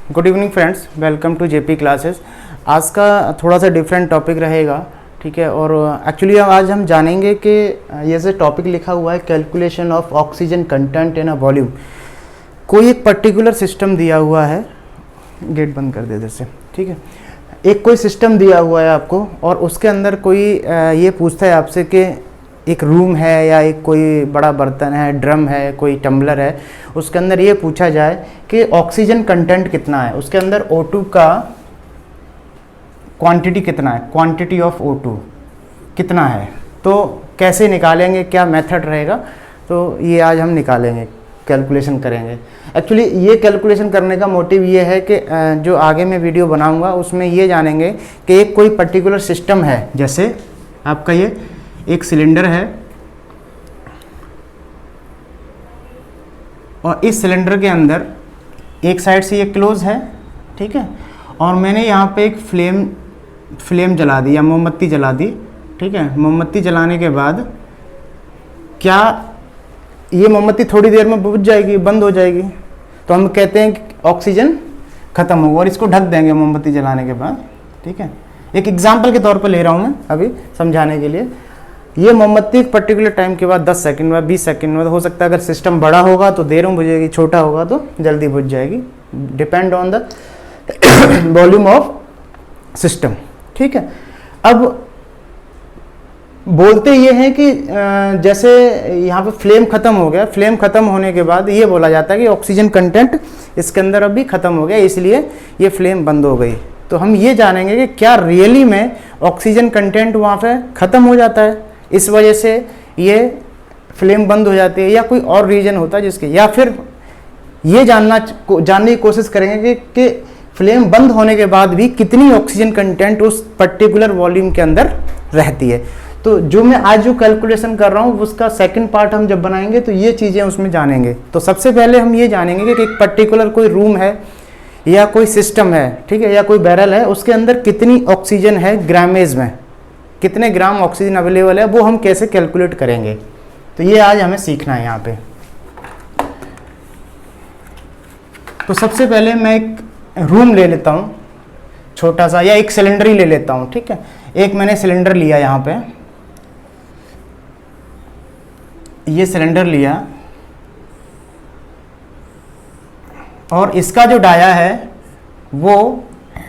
Good evening friends, welcome to JP classes. आज का थोड़ा सा डिफरेंट टॉपिक रहेगा, ठीक है। और एक्चुअली आज हम जानेंगे कि ये से टॉपिक लिखा हुआ है calculation of oxygen content in a volume. कोई एक पर्टिकुलर सिस्टम दिया हुआ है, गेट बंद कर दे जैसे, ठीक है। एक कोई सिस्टम दिया हुआ है आपको और उसके अंदर कोई ये पूछता है आपसे कि एक रूम है या एक कोई बड़ा बर्तन है, ड्रम है, कोई टम्बलर है, उसके अंदर ये पूछा जाए कि ऑक्सीजन कंटेंट कितना है, उसके अंदर O2 का क्वांटिटी कितना है, क्वांटिटी ऑफ O2 कितना है, तो कैसे निकालेंगे, क्या मेथड रहेगा, तो ये आज हम निकालेंगे, कैलकुलेशन करेंगे। एक्चुअली ये कैलकुलेशन करने का मोटिव ये है कि जो आगे मैं वीडियो बनाऊंगा उसमें ये जानेंगे कि एक कोई पर्टिकुलर सिस्टम है, जैसे आपका ये एक सिलेंडर है और इस सिलेंडर के अंदर एक साइड से ये क्लोज है, ठीक है, और मैंने यहाँ पे एक फ्लेम जला दी या मोमबत्ती जला दी, ठीक है। मोमबत्ती जलाने के बाद क्या ये मोमबत्ती थोड़ी देर में बुझ जाएगी, बंद हो जाएगी, तो हम कहते हैं कि ऑक्सीजन ख़त्म होगा और इसको ढक देंगे मोमबत्ती जलाने के बाद, ठीक है। एक एग्जाम्पल के तौर पर ले रहा हूँ मैं अभी समझाने के लिए। ये मोमबत्ती एक पर्टिकुलर टाइम के बाद 10 सेकंड में, 20 सेकंड में, हो सकता है अगर सिस्टम बड़ा होगा तो देर में बुझेगी, छोटा होगा तो जल्दी बुझ जाएगी, depend on the volume of system, ठीक है। अब बोलते ये हैं कि जैसे यहाँ पे फ्लेम ख़त्म हो गया, फ्लेम ख़त्म होने के बाद ये बोला जाता है कि ऑक्सीजन कंटेंट इसके अंदर अभी ख़त्म हो गया, इसलिए ये फ्लेम बंद हो गई। तो हम ये जानेंगे कि क्या रियली में ऑक्सीजन कंटेंट वहाँ पे ख़त्म हो जाता है, इस वजह से ये फ्लेम बंद हो जाती है, या कोई और रीज़न होता है जिसके, या फिर ये जानने की कोशिश करेंगे कि फ्लेम बंद होने के बाद भी कितनी ऑक्सीजन कंटेंट उस पर्टिकुलर वॉल्यूम के अंदर रहती है। तो जो मैं आज जो कैलकुलेशन कर रहा हूँ उसका सेकंड पार्ट हम जब बनाएंगे तो ये चीज़ें उसमें जानेंगे। तो सबसे पहले हम ये जानेंगे कि एक पर्टिकुलर कोई रूम है या कोई सिस्टम है, ठीक है, या कोई बैरल है, उसके अंदर कितनी ऑक्सीजन है ग्रामेज में, कितने ग्राम ऑक्सीजन अवेलेबल है, वो हम कैसे कैलकुलेट करेंगे। तो ये आज हमें सीखना है यहाँ पे। तो सबसे पहले मैं एक रूम ले लेता हूँ छोटा सा, या एक सिलेंडर ही ले लेता हूँ, ठीक है। एक मैंने सिलेंडर लिया, यहाँ पे ये सिलेंडर लिया और इसका जो डाया है वो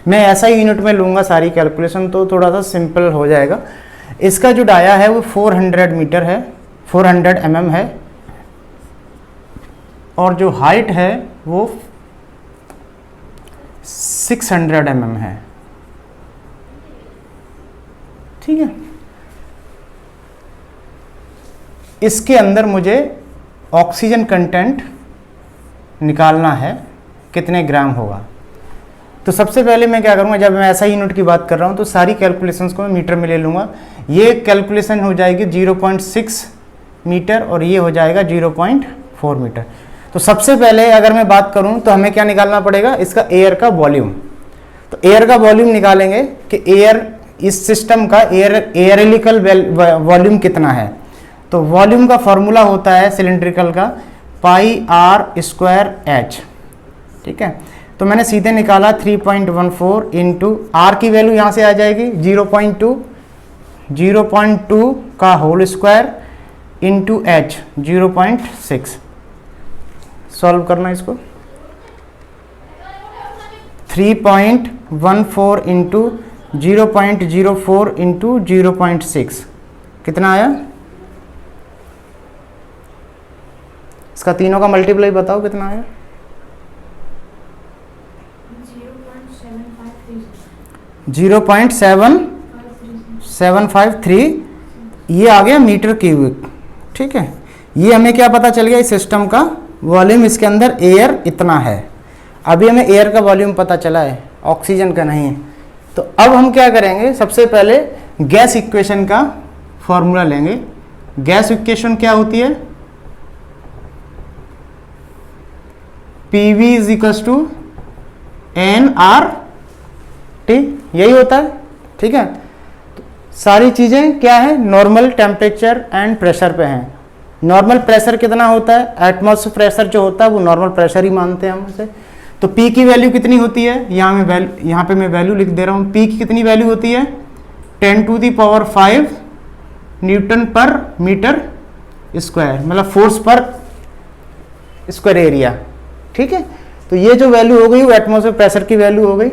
मैं ऐसा ही यूनिट में लूँगा सारी कैलकुलेशन, तो थोड़ा सा सिंपल हो जाएगा। इसका जो डाया है वो 400 मीटर है, 400 mm है, और जो हाइट है वो 600 mm है, ठीक है। इसके अंदर मुझे ऑक्सीजन कंटेंट निकालना है, कितने ग्राम होगा। तो सबसे पहले मैं क्या करूँगा, जब मैं ऐसा यूनिट की बात कर रहा हूँ तो सारी कैलकुलेशंस को मैं मीटर में ले लूँगा। ये कैलकुलेशन हो जाएगी 0.6 मीटर और ये हो जाएगा 0.4 मीटर। तो सबसे पहले अगर मैं बात करूँ तो हमें क्या निकालना पड़ेगा, इसका एयर का वॉल्यूम। तो एयर का वॉल्यूम निकालेंगे कि एयर, इस सिस्टम का एयरिकल वॉल्यूम कितना है। तो वॉल्यूम का फॉर्मूला होता है सिलेंड्रिकल का πr²h, ठीक है। तो मैंने सीधे निकाला 3.14 इंटू आर की वैल्यू यहाँ से आ जाएगी 0.2 का whole square into H 0.6। Solve करना इसको, 3.14 इंटू 0.04 इंटू 0.6 कितना आया, इसका तीनों का मल्टीप्लाई बताओ कितना आया। 0.7753, ये आ गया मीटर क्यूबिक, ठीक है। ये हमें क्या पता चल गया, इस सिस्टम का वॉल्यूम, इसके अंदर एयर इतना है। अभी हमें एयर का वॉल्यूम पता चला है, ऑक्सीजन का नहीं है। तो अब हम क्या करेंगे, सबसे पहले गैस इक्वेशन का फॉर्मूला लेंगे। गैस इक्वेशन क्या होती है, PV = nRT, यही होता है, ठीक है। तो सारी चीज़ें क्या है, नॉर्मल टेम्परेचर एंड प्रेशर पे हैं। नॉर्मल प्रेशर कितना होता है, एटमॉस्फेयर प्रेशर जो होता है वो नॉर्मल प्रेशर ही मानते हैं हम उसे। तो P की वैल्यू कितनी होती है, यहाँ पे मैं वैल्यू लिख दे रहा हूँ। P की कितनी वैल्यू होती है 10⁵ न्यूटन पर मीटर स्क्वायर, मतलब फोर्स पर स्क्वायर एरिया। ठीक है, तो ये जो वैल्यू हो गई वो एटमॉस्फेयर प्रेशर की वैल्यू हो गई।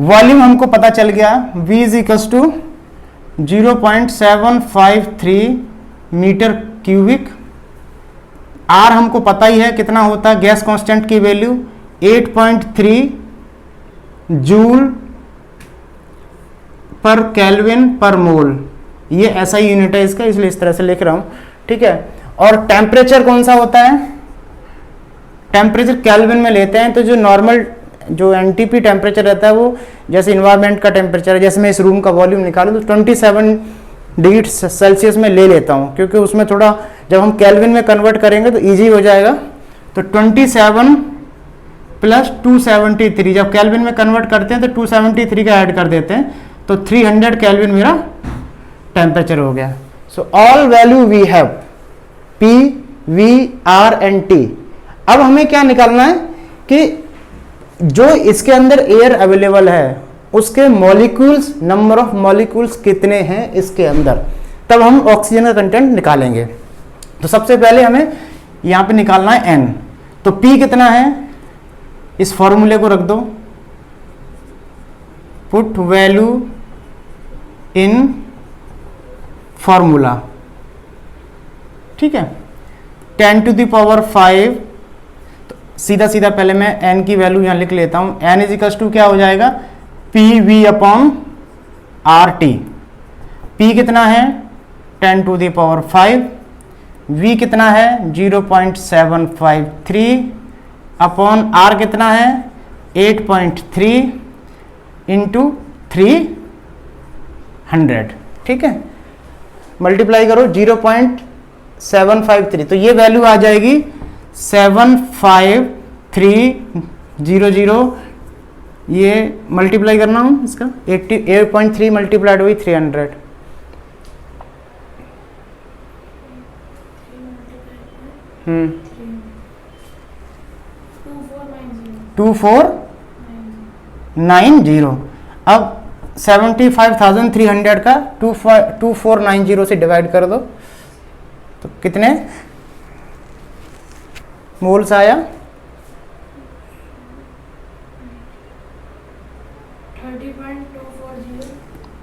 वॉल्यूम हमको पता चल गया V equals to 0.753 metre cubic. R हमको पता ही है कितना होता है, गैस कांस्टेंट की value 8.3 joule per kelvin per mole, ये ऐसा ही यूनिट है इसका, इसलिए इस तरह से लिख रहा हूं। ठीक है, और टेम्परेचर कौन सा होता है, टेम्परेचर केल्विन में लेते हैं। तो जो नॉर्मल जो एनटीपी टेम्परेचर रहता है वो जैसे इन्वायरमेंट का टेम्परेचर है, जैसे मैं इस रूम का वॉल्यूम निकालूं तो 27 डिग्री सेल्सियस में ले लेता हूं, क्योंकि उसमें थोड़ा जब हम केल्विन में कन्वर्ट करेंगे तो इजी हो जाएगा। तो 27 प्लस 273, जब केल्विन में कन्वर्ट करते हैं तो 273 का ऐड कर देते हैं, तो 300 केल्विन मेरा टेम्परेचर हो गया। So all value we have P, V, R and T। अब हमें क्या निकालना है कि जो इसके अंदर एयर अवेलेबल है उसके मॉलिक्यूल्स, नंबर ऑफ मॉलिक्यूल्स कितने हैं इसके अंदर, तब हम ऑक्सीजन का कंटेंट निकालेंगे। तो सबसे पहले हमें यहां पे निकालना है N। तो P कितना है, इस फॉर्मूले को रख दो, पुट वैल्यू इन फॉर्मूला। ठीक है, 10⁵, तो सीधा सीधा पहले मैं n की वैल्यू यहां लिख लेता हूं। n इज इक्वल्स टू क्या हो जाएगा, PV/RT। P कितना है 10⁵, V कितना है 0.753 अपॉन R कितना है 8.3 इंटू 300। ठीक है, मल्टीप्लाई करो 0.753, तो ये वैल्यू आ जाएगी 75300। ये मल्टीप्लाई करना हूं इसका 8.3 मल्टीप्लाइड हुई 300, 2490। अब 75,300 का 2490 से डिवाइड कर दो, तो कितने मोल्स आया,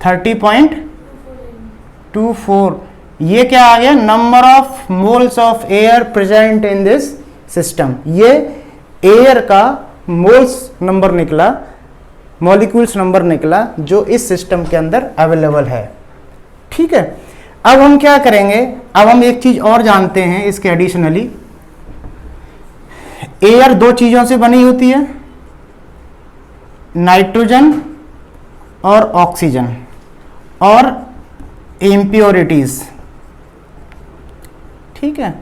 30.24। ये क्या आ गया, number of moles of air present in this system. ये एयर का मोल्स नंबर निकला, मॉलिक्यूल्स नंबर निकला जो इस सिस्टम के अंदर अवेलेबल है। ठीक है, अब हम क्या करेंगे, अब हम एक चीज और जानते हैं इसके एडिशनली। एयर दो चीजों से बनी होती है, नाइट्रोजन और ऑक्सीजन, और इम्प्योरिटीज। ठीक है,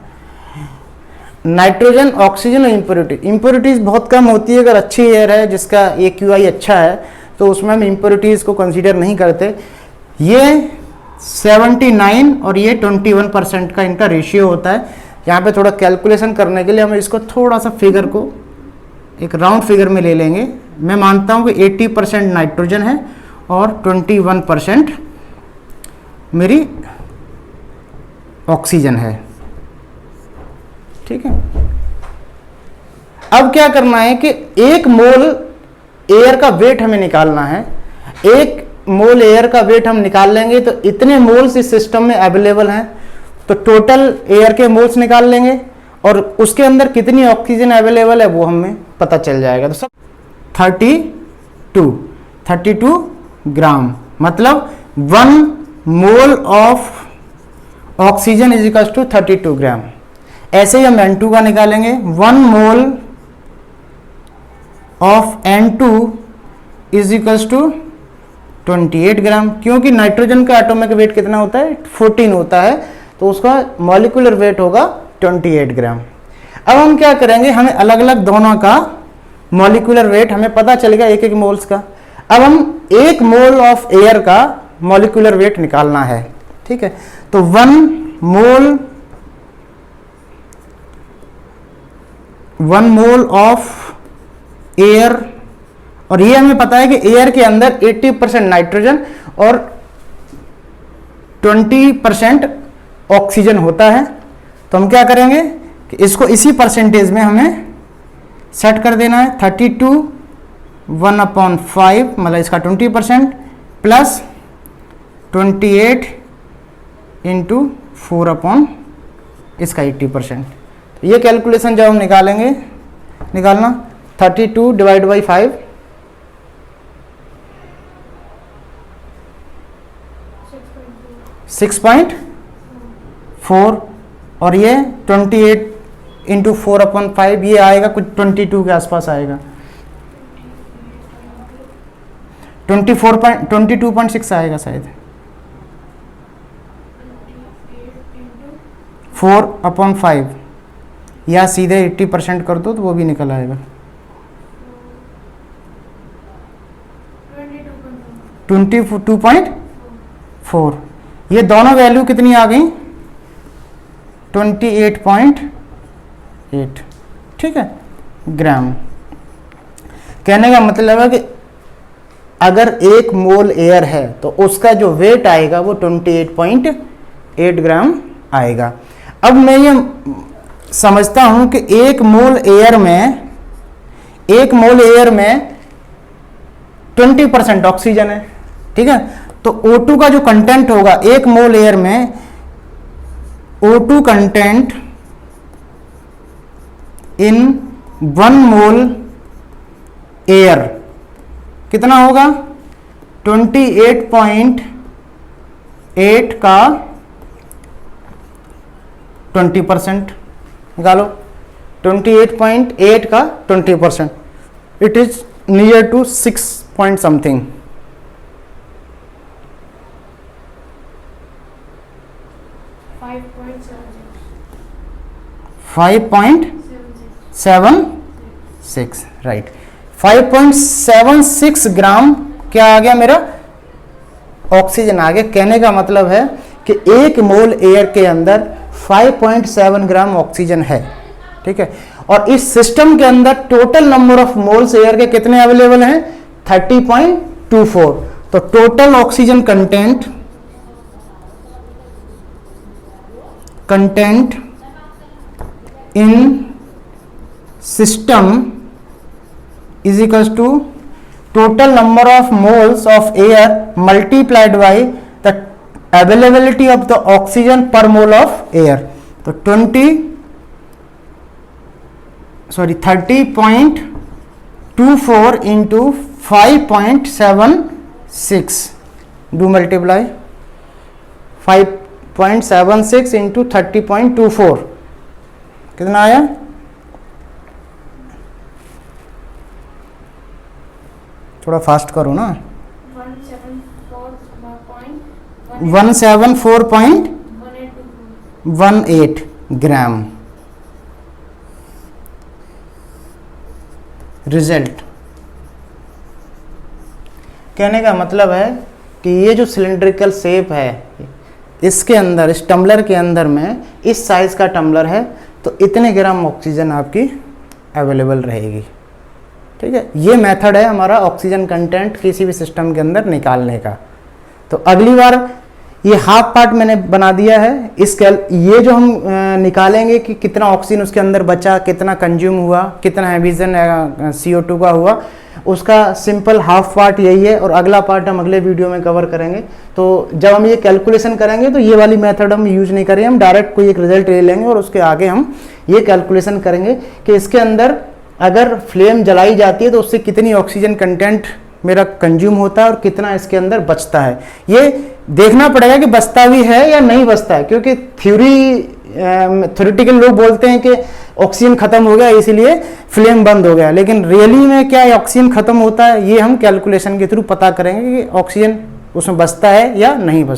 नाइट्रोजन, ऑक्सीजन और इम्प्योरिटीज बहुत कम होती है। अगर अच्छी एयर है जिसका AQI अच्छा है तो उसमें हम इम्प्योरिटीज को कंसीडर नहीं करते। ये 79 और ये 21% का इनका रेशियो होता है। यहाँ पे थोड़ा कैलकुलेशन करने के लिए हम इसको थोड़ा सा फिगर को एक राउंड फिगर में ले लेंगे। मैं मानता हूँ कि 80% नाइट्रोजन है और 21% मेरी ऑक्सीजन है। ठीक है, अब क्या करना है कि एक मोल एयर का वेट हमें निकालना है। एक मोल एयर का वेट हम निकाल लेंगे तो इतने मोल्स इस सिस्टम में अवेलेबल हैं, तो टोटल एयर के मोल्स निकाल लेंगे और उसके अंदर कितनी ऑक्सीजन अवेलेबल है वो हमें पता चल जाएगा। तो सब 32 ग्राम, मतलब 1 mole of oxygen is equal to 32 gram. ऐसे ही हम N2 का निकालेंगे, 1 mole of N2 is equal to 28 gram, क्योंकि नाइट्रोजन का एटॉमिक वेट कितना होता है 14 होता है, तो उसका मॉलिक्यूलर वेट होगा 28 ग्राम। अब हम क्या करेंगे, हमें अलग अलग दोनों का मॉलिक्यूलर वेट हमें पता चल गया, एक एक मोल्स का। अब हम 1 मोल ऑफ एयर का मॉलिक्यूलर वेट निकालना है। ठीक है, तो 1 मोल ऑफ एयर, और ये हमें पता है कि एयर के अंदर 80% नाइट्रोजन और 20% ऑक्सीजन होता है। तो हम क्या करेंगे कि इसको इसी परसेंटेज में हमें सेट कर देना है। 32 1/5 मतलब इसका 20% प्लस 28 इंटू 4 इसका 80%। तो ये कैलकुलेशन जब हम निकालना 32 डिवाइड बाई 5 6.4 और ये 28 इंटू 4/5 ये आएगा कुछ 22 के आसपास आएगा। 22.6 आएगा शायद। 4/5 या सीधे 80% कर दो तो वो भी निकल आएगा। 22.4 ये दोनों वैल्यू कितनी आ गई 28.8 ठीक है ग्राम। कहने का मतलब है कि अगर 1 मोल एयर है तो उसका जो वेट आएगा वो 28.8 ग्राम आएगा। अब मैं ये समझता हूं कि 1 मोल एयर में 20% ऑक्सीजन है, ठीक है। तो O2 का जो कंटेंट होगा 1 मोल एयर में, O2 content in 1 mole air कितना होगा 28.8 का 20% निकालो। 28.8 का 20% it is near to 6 point something। 5.76 right. 5.76 gram क्या आ गया मेरा ऑक्सीजन आ गया। कहने का मतलब है कि 1 मोल एयर के अंदर 5.7 ग्राम ऑक्सीजन है, ठीक है। और इस सिस्टम के अंदर total number of moles air के कितने अवेलेबल हैं 30.24। तो total oxygen content in system is equals to total number of moles of air multiplied by the availability of the oxygen per mole of air. तो 30.24 into 5.76 do multiply 5.76 into 30.24 कितना आया थोड़ा fast करो ना 174.18 ग्राम result. कहने का मतलब है कि ये जो सिलिंड्रिकल शेप है इसके अंदर इस टम्बलर के अंदर में इस साइज का टम्बलर है तो इतने ग्राम ऑक्सीजन आपकी अवेलेबल रहेगी, ठीक है। ये मेथड है हमारा ऑक्सीजन कंटेंट किसी भी सिस्टम के अंदर निकालने का। तो अगली बार ये हाफ पार्ट मैंने बना दिया है। ये जो हम निकालेंगे कि कितना ऑक्सीजन उसके अंदर बचा, कितना कंज्यूम हुआ, कितना एमिशन CO2 का हुआ, उसका सिंपल हाफ पार्ट यही है और अगला पार्ट हम अगले वीडियो में कवर करेंगे। तो जब हम ये कैलकुलेशन करेंगे तो ये वाली मेथड हम यूज नहीं करेंगे, हम डायरेक्ट कोई एक रिजल्ट ले लेंगे और उसके आगे हम ये कैलकुलेशन करेंगे कि इसके अंदर अगर फ्लेम जलाई जाती है तो उससे कितनी ऑक्सीजन कंटेंट मेरा कंज्यूम होता है और कितना इसके अंदर बचता है। ये देखना पड़ेगा कि बचता भी है या नहीं बचता है, क्योंकि थ्योरेटिकल लोग बोलते हैं कि ऑक्सीजन खत्म हो गया इसीलिए फ्लेम बंद हो गया, लेकिन रियली में क्या ऑक्सीजन खत्म होता है ये हम कैलकुलेशन के थ्रू पता करेंगे कि ऑक्सीजन उसमें बचता है या नहीं बचता।